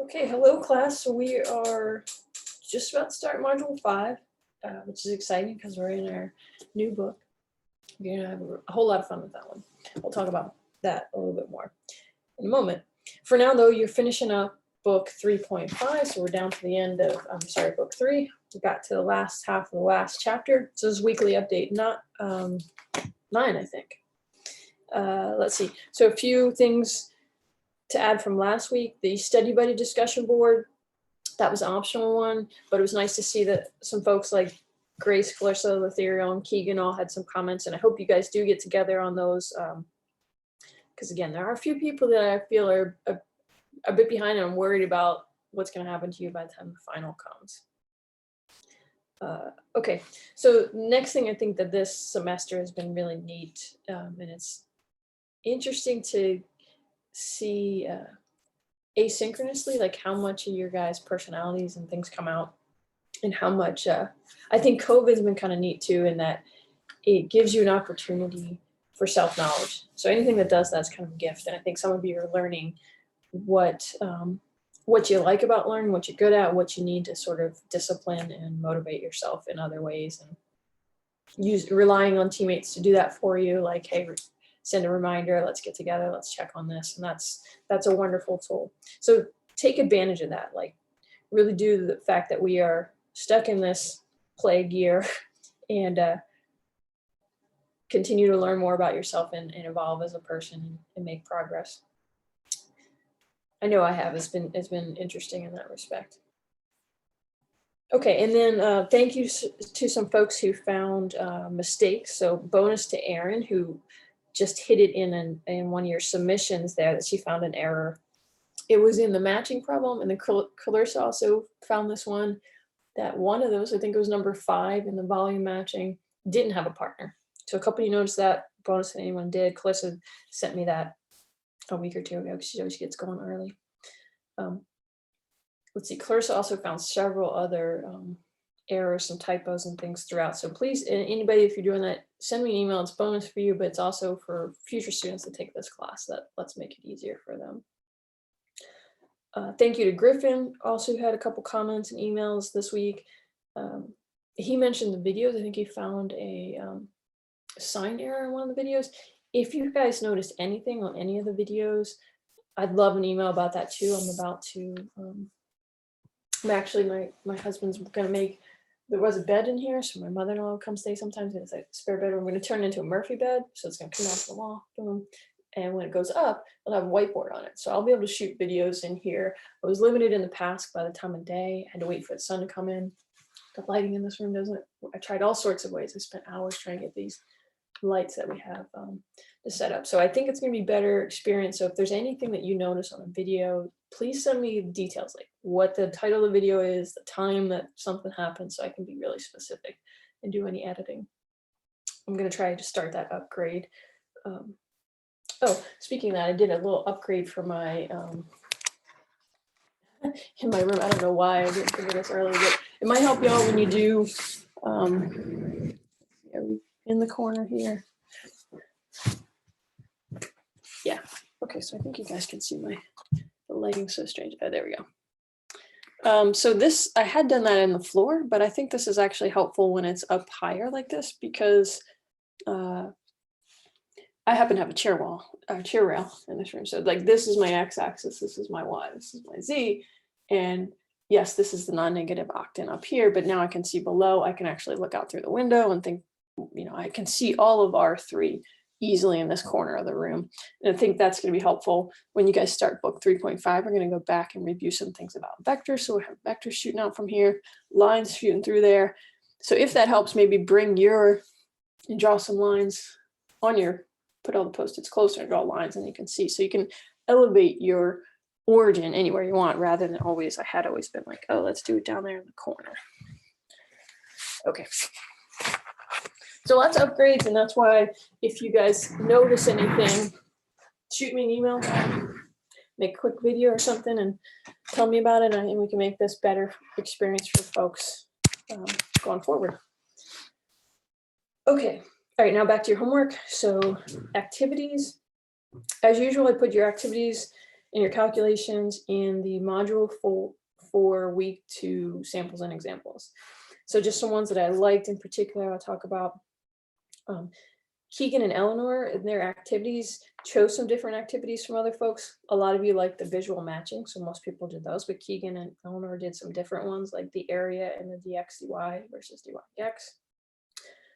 Okay, hello class. So we are just about to start module 5, which is exciting because we're in our new book. We're gonna have a whole lot of fun with that one. We'll talk about that a little bit more in a moment. For now though, you're finishing up book 3.5, so we're down to the end of, book 3. We got to the last half of the last chapter. So this is weekly update, not 9, I think. Let's see. So a few things to add from last week. The study buddy discussion board, that was an optional one, but it was nice to see that some folks like Grace, Clarissa, Letheriel, and Keegan all had some comments, and I hope you guys do get together on those, because again, there are a few people that I feel are a bit behind, and I'm worried about what's going to happen to you by the time the final comes. Okay, so next thing I think that this semester has been really neat, and it's interesting to see asynchronously, like how much of your guys' personalities and things come out, and how much I think COVID's been kind of neat too, in that it gives you an opportunity for self-knowledge. So anything that does that's kind of a gift, and I think some of you are learning what you like about learning, what you're good at, what you need to sort of discipline and motivate yourself in other ways, and relying on teammates to do that for you, like, hey, send a reminder, let's get together, let's check on this. And that's a wonderful tool. So take advantage of that. Like, really do the fact that we are stuck in this plague year and continue to learn more about yourself and evolve as a person and make progress. I know I have. It's been interesting in that respect. Okay, and then thank you to some folks who found mistakes. So bonus to Erin, who just hit it in one of your submissions there, that she found an error. It was in the matching problem, and the Clarissa also found this one, that one of those, I think it was number 5 in the volume matching, didn't have a partner. So a couple of you noticed that. Bonus that anyone did. Clarissa sent me that a week or 2 ago because she always gets going early. Let's see, Clarissa also found several other errors, some typos and things throughout. So please, anybody, if you're doing that, send me an email. It's bonus for you, but it's also for future students that take this class. Let's make it easier for them. Thank you to Griffin, also had a couple comments and emails this week. He mentioned the videos. I think he found a sign error in one of the videos. If you guys noticed anything on any of the videos, I'd love an email about that too. I'm about to, I'm actually, my husband's gonna make, there was a bed in here, so my mother-in-law will come stay sometimes. It's like a spare bedroom. I'm gonna turn it into a Murphy bed, so it's gonna come off the wall, boom. And when it goes up, it'll have a whiteboard on it. So I'll be able to shoot videos in here. I was limited in the past by the time of day. I had to wait for the sun to come in. The lighting in this room doesn't, I tried all sorts of ways. I spent hours trying to get these lights that we have to set up. So I think it's going to be better experience. So if there's anything that you notice on a video, please send me details, like what the title of the video is, the time that something happened, so I can be really specific and do any editing. I'm going to try to start that upgrade. Oh, speaking of that, I did a little upgrade for my in my room. I don't know why I didn't think of this earlier, but it might help y'all when you do in the corner here. Yeah. Okay, so I think you guys can see the lighting's so strange. Oh, there we go. So this, I had done that in the floor, but I think this is actually helpful when it's up higher like this, because I happen to have a chair rail in this room. So like, this is my x-axis, this is my y, this is my z. And yes, this is the non-negative octant up here, but now I can see below. I can actually look out through the window and think, I can see all of R3 easily in this corner of the room. And I think that's going to be helpful when you guys start book 3.5. We're going to go back and review some things about vectors. So we have vectors shooting out from here, lines shooting through there. So if that helps, maybe draw some lines on put all the Post-its closer and draw lines, and you can see. So you can elevate your origin anywhere you want, rather than I had always been like, oh, let's do it down there in the corner. Okay. So lots of upgrades, and that's why if you guys notice anything, shoot me an email, make a quick video or something, and tell me about it, and we can make this better experience for folks going forward. Okay. All right, now back to your homework. So activities, as usual, I put your activities in your calculations in the module for week 2 samples and examples. So just some ones that I liked in particular, I'll talk about. Keegan and Eleanor in their activities chose some different activities from other folks. A lot of you like the visual matching, so most people did those, but Keegan and Eleanor did some different ones like the area and the dx dy versus dy dx.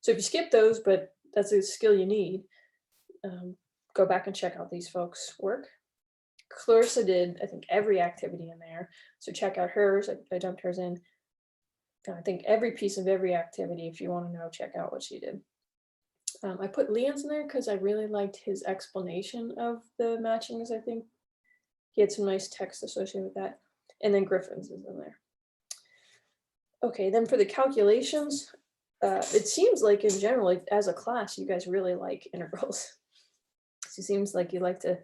So if you skip those, but that's a skill you need, go back and check out these folks' work. Clarissa did, I think, every activity in there. So check out hers. I dumped hers in. I think every piece of every activity, if you want to know, check out what she did. I put Leon's in there because I really liked his explanation of the matchings. I think he had some nice text associated with that. And then Griffin's is in there. Okay, then for the calculations, it seems like in general, like, as a class, you guys really like integrals. It seems like you like to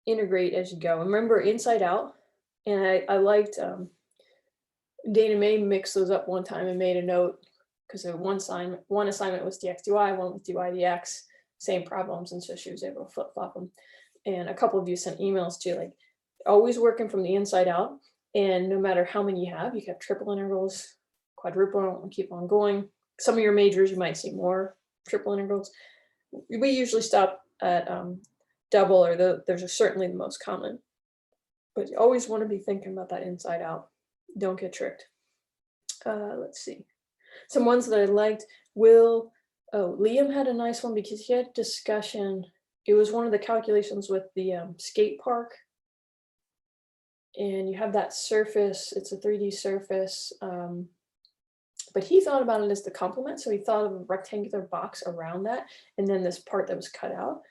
integrate as you go. Remember inside out, and I liked Dana May mixed those up one time and made a note because one assignment was dx dy, one was dy dx, same problems, and so she was able to flip flop them. And a couple of you sent emails too, like always working from the inside out, and no matter how many you have triple integrals, quadruple, and keep on going. Some of your majors you might see more triple integrals. We usually stop at double, or there's certainly the most common, but you always want to be thinking about that inside out. Don't get tricked. Let's see. Some ones that I liked. Liam had a nice one because he had discussion. It was one of the calculations with the skate park. And you have that surface, it's a 3D surface. But he thought about it as the complement. So he thought of a rectangular box around that, and then this part that was cut out.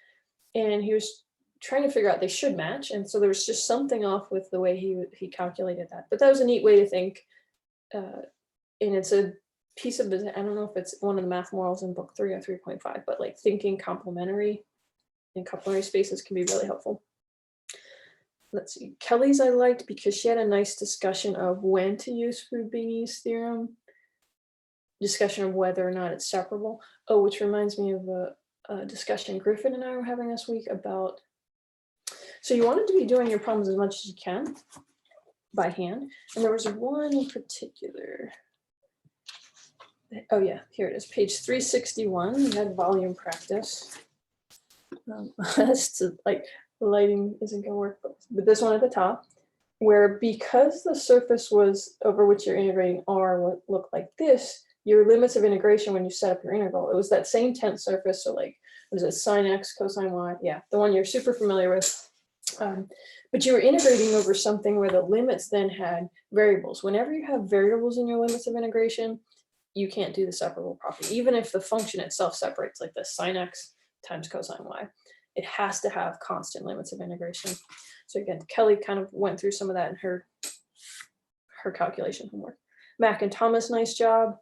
And he was trying to figure out they should match. And so there was just something off with the way he calculated that. But that was a neat way to think. And it's a piece of, I don't know if it's one of the math morals in book 3 or 3.5, but like thinking complementary and complementary spaces can be really helpful. Let's see, Kelly's I liked because she had a nice discussion of when to use Fubini's theorem, discussion of whether or not it's separable. Oh, which reminds me of a discussion Griffin and I were having this week about, so you wanted to be doing your problems as much as you can by hand. And there was one in particular. Oh yeah, here it is, page 361. We had volume practice. That's like the lighting isn't gonna work, but this one at the top, where because the surface was over which you're integrating R would look like this, your limits of integration when you set up your integral, it was that same tent surface. So like, was it sine X, cosine Y? Yeah, the one you're super familiar with. But you were integrating over something where the limits then had variables. Whenever you have variables in your limits of integration, you can't do the separable property. Even if the function itself separates, like the sine X times cosine Y, it has to have constant limits of integration. So again, Kelly kind of went through some of that in her calculation homework. Mac and Thomas, nice job.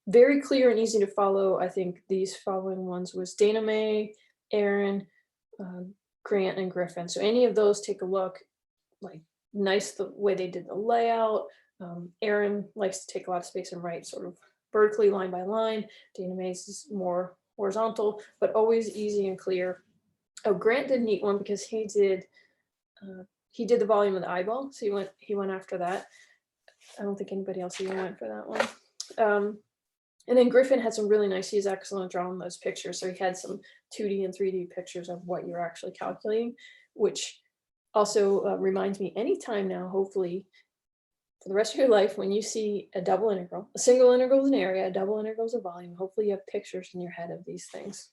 Very clear and easy to follow. I think these following ones was Dana May, Aaron, Grant, and Griffin. So any of those, take a look. Like nice the way they did the layout. Aaron likes to take a lot of space and write sort of vertically, line by line. Dana May's is more horizontal, but always easy and clear. Oh, Grant did a neat one because he did the volume of the eyeball. So he went after that. I don't think anybody else even went for that one. And then Griffin had some really nice, he's excellent at drawing those pictures. So he had some 2D and 3D pictures of what you're actually calculating, which also reminds me anytime now, hopefully, for the rest of your life, when you see a double integral, a single integral is an area, a double integral is a volume, hopefully you have pictures in your head of these things.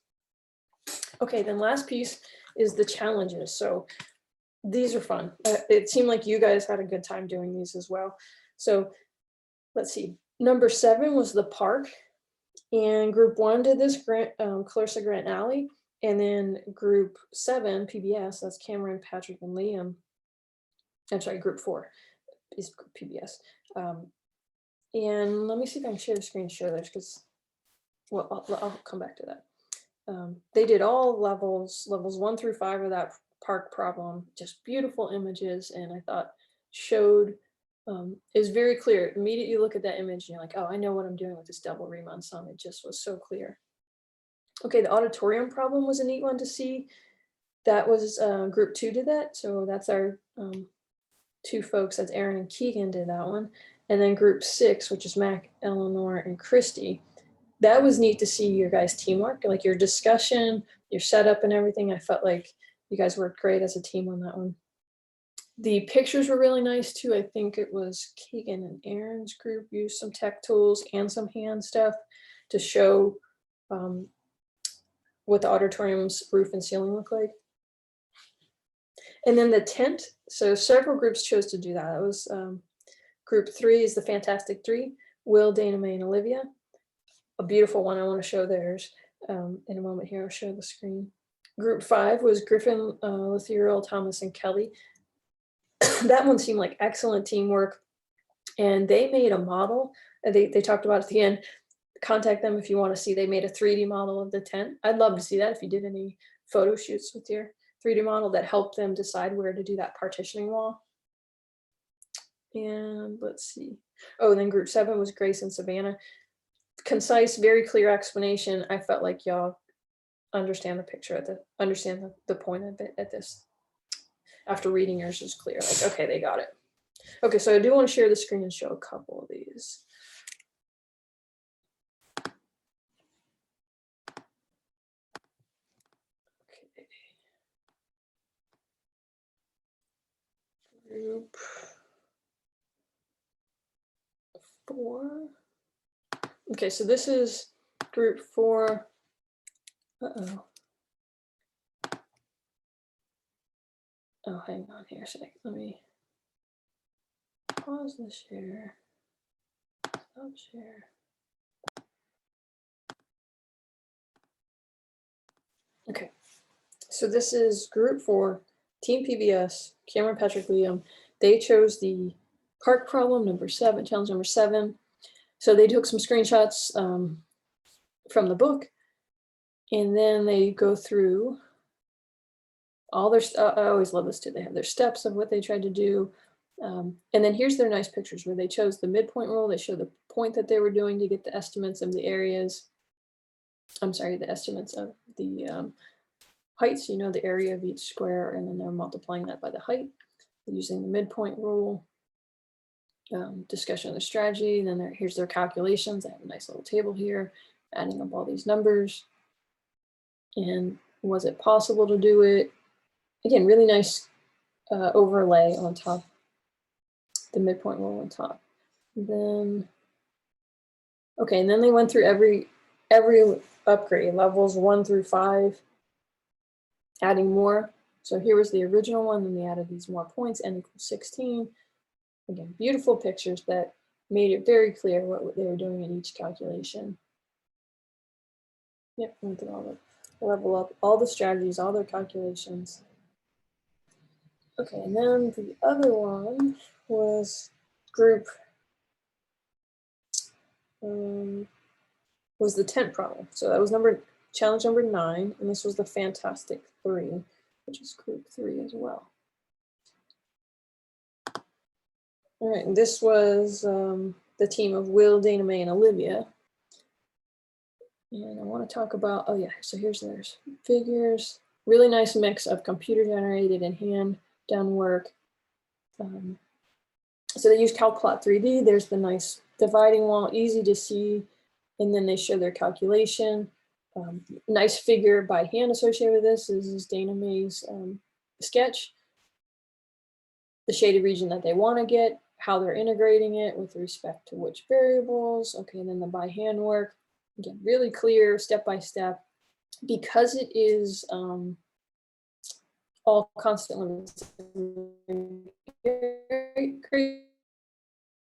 Okay, then last piece is the challenges. So these are fun. It seemed like you guys had a good time doing these as well. So let's see. Number 7 was the park, and group 1 did this, Clarissa, Grant, and Allie, and then group 7, PBS, that's Cameron, Patrick, and Liam. I'm sorry, group 4 is PBS. And let me see if I can share the screen, share this, because, well, I'll come back to that. They did all levels 1 through 5 of that park problem, just beautiful images, and I thought showed, it was very clear. Immediately you look at that image and you're like, oh, I know what I'm doing with this double Riemann sum. It just was so clear. Okay, the auditorium problem was a neat one to see. That was group 2 did that. So that's our 2 folks. That's Aaron and Keegan did that one. And then group 6, which is Mac, Eleanor, and Christy. That was neat to see your guys' teamwork, like your discussion, your setup, and everything. I felt like you guys worked great as a team on that one. The pictures were really nice too. I think it was Keegan and Aaron's group used some tech tools and some hand stuff to show what the auditorium's roof and ceiling look like. And then the tent, so several groups chose to do that. It was group 3 is the Fantastic Three, Will, Dana, Mae, and Olivia. A beautiful one. I want to show theirs in a moment here. I'll show the screen. Group 5 was Griffin, Letheriel, Thomas, and Kelly. That one seemed like excellent teamwork. And they made a model. They talked about at the end. Contact them if you want to see. They made a 3D model of the tent. I'd love to see that if you did any photo shoots with your 3D model that helped them decide where to do that partitioning wall. And let's see. Oh, and then group 7 was Grace and Savannah. Concise, very clear explanation. I felt like y'all understand the picture understand the point of it at this. After reading yours is clear. Like, okay, they got it. Okay, so I do want to share the screen and show a couple of these. Okay. Group 4. Okay, so this is group 4. Uh-oh. Oh, hang on here a sec. Let me pause the share. Stop share. Okay, so this is group 4, Team PBS, Cameron, Patrick, Liam. They chose the park problem number 7, challenge number 7. So they took some screenshots from the book, and then they go through all their, I always love this too. They have their steps of what they tried to do. And then here's their nice pictures where they chose the midpoint rule. They show the point that they were doing to get the estimates of the areas. I'm sorry, the estimates of the heights, you know, the area of each square, and then they're multiplying that by the height using the midpoint rule. Discussion of the strategy. And then here's their calculations. I have a nice little table here, adding up all these numbers. And was it possible to do it? Again, really nice overlay on top, the midpoint rule on top. And then, okay, and then they went through every upgrade, levels 1 through 5, adding more. So here was the original one, then they added these more points, n equals 16. Again, beautiful pictures that made it very clear what they were doing in each calculation. Yep, went through all the level up, all the strategies, all their calculations. Okay, and then the other one was group, was the tent problem. So that was challenge number 9, and this was the Fantastic 3, which is group 3 as well. All right, and this was the team of Will, Dana, Mae, and Olivia. And I want to talk about, oh yeah, so here's their figures. Really nice mix of computer generated and hand done work. So they use CalcPlot 3D. There's the nice dividing wall, easy to see. And then they show their calculation. Nice figure by hand associated with this is Dana Mae's sketch. The shaded region that they want to get, how they're integrating it with respect to which variables. Okay, and then the by hand work. Again, really clear, step by step. Because it is all constant limits,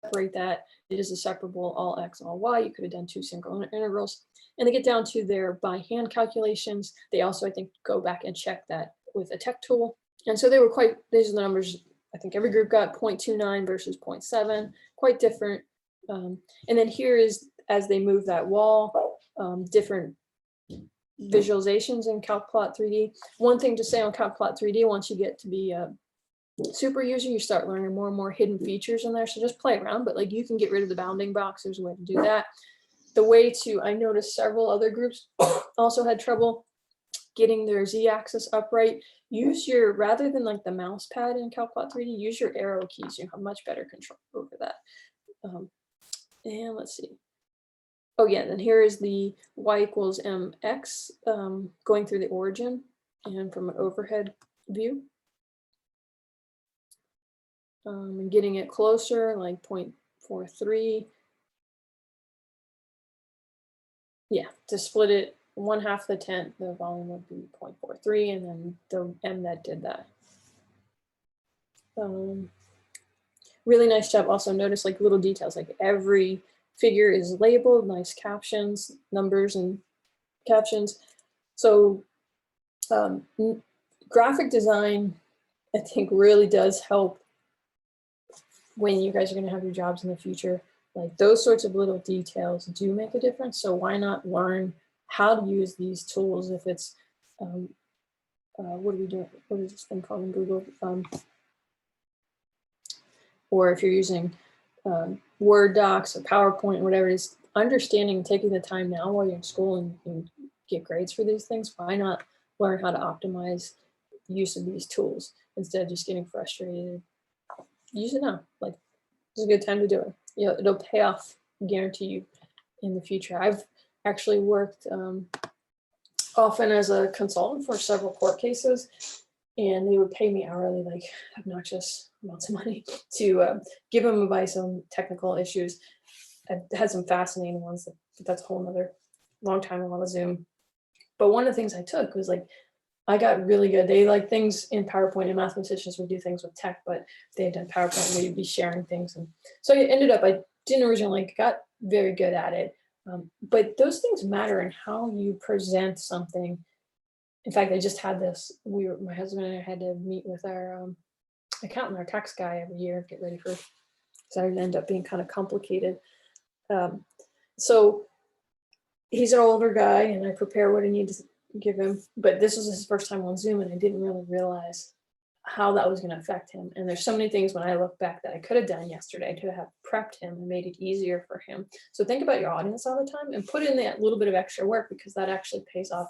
separate that. It is a separable all x, all y. You could have done 2 single integrals. And they get down to their by hand calculations. They also, I think, go back and check that with a tech tool. And so they were quite, these are the numbers, I think every group got 0.29 versus 0.7, quite different. And then here is, as they move that wall, different visualizations in CalcPlot 3D. One thing to say on CalcPlot 3D, once you get to be a super user, you start learning more and more hidden features in there. So just play around, but like you can get rid of the bounding box. There's a way to do that. The way to, I noticed several other groups also had trouble getting their z-axis upright, use your, rather than like the mouse pad in CalPlot 3D, use your arrow keys. You have much better control over that. And let's see. Oh yeah, then here is the y equals mx going through the origin and from an overhead view. And getting it closer, like 0.43. Yeah, to split it 1/2 the 10th, the volume would be 0.43, and then the m that did that. Really nice job. Also notice like little details, like every figure is labeled, nice captions, numbers and captions. So graphic design, I think, really does help when you guys are going to have your jobs in the future. Like those sorts of little details do make a difference. So why not learn how to use these tools if it's, what are we doing? What is this thing called in Google? Or if you're using Word docs or PowerPoint, whatever it is, understanding, taking the time now while you're in school and get grades for these things, why not learn how to optimize the use of these tools instead of just getting frustrated? Use it now. Like, it's a good time to do it. You know, it'll pay off, guarantee you, in the future. I've actually worked often as a consultant for several court cases, and they would pay me hourly, like obnoxious amounts of money to give them advice on technical issues. I've had some fascinating ones, but that's a whole nother long time on the Zoom. But one of the things I took was like, I got really good. They like things in PowerPoint, and mathematicians would do things with tech, but they had done PowerPoint, we'd be sharing things. And so I ended up, I didn't originally, got very good at it. But those things matter in how you present something. In fact, I just had this, my husband and I had to meet with our accountant, our tax guy every year, get ready for, so it ended up being kind of complicated. So he's an older guy and I prepare what I need to give him, but this was his first time on Zoom and I didn't really realize how that was going to affect him. And there's so many things when I look back that I could have done yesterday to have prepped him and made it easier for him. So think about your audience all the time and put in that little bit of extra work, because that actually pays off.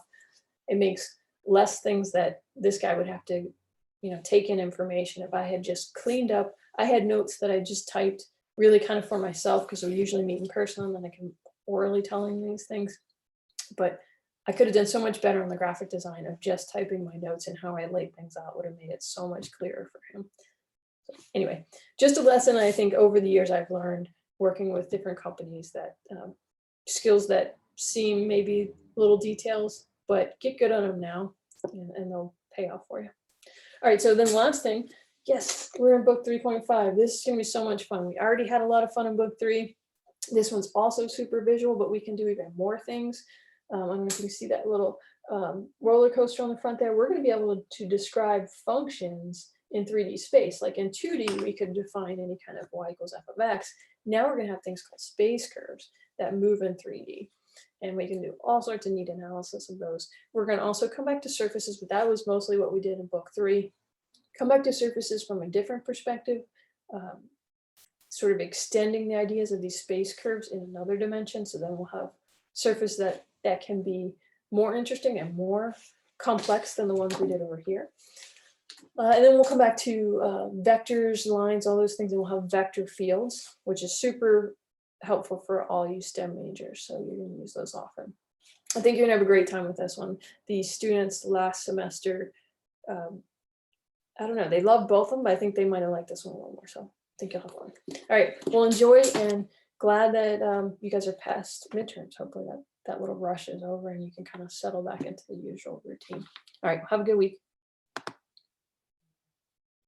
It makes less things that this guy would have to, you know, take in information. If I had just cleaned up, I had notes that I just typed really kind of for myself, because we usually meet in person and then I can orally telling these things. But I could have done so much better on the graphic design of just typing my notes, and how I laid things out would have made it so much clearer for him. So anyway, just a lesson I think over the years I've learned working with different companies, that skills that seem maybe little details, but get good on them now and they'll pay off for you. All right, so then last thing, yes, we're in book 3.5. This is gonna be so much fun. We already had a lot of fun in book 3. This one's also super visual, but we can do even more things. I don't know if you can see that little roller coaster on the front there. We're going to be able to describe functions in 3D space. Like in 2D, we could define any kind of y equals f of x. Now we're going to have things called space curves that move in 3D. And we can do all sorts of neat analysis of those. We're going to also come back to surfaces, but that was mostly what we did in book 3. Come back to surfaces from a different perspective, sort of extending the ideas of these space curves in another dimension. So then we'll have surface that can be more interesting and more complex than the ones we did over here. And then we'll come back to vectors, lines, all those things, and we'll have vector fields, which is super helpful for all you STEM majors. So you're going to use those often. I think you're going to have a great time with this one. The students last semester, I don't know, they loved both of them, but I think they might have liked this one a little more. So I think you'll have fun. All right, well, enjoy, and glad that you guys are past midterms. Hopefully that little rush is over and you can kind of settle back into the usual routine. All right, have a good week.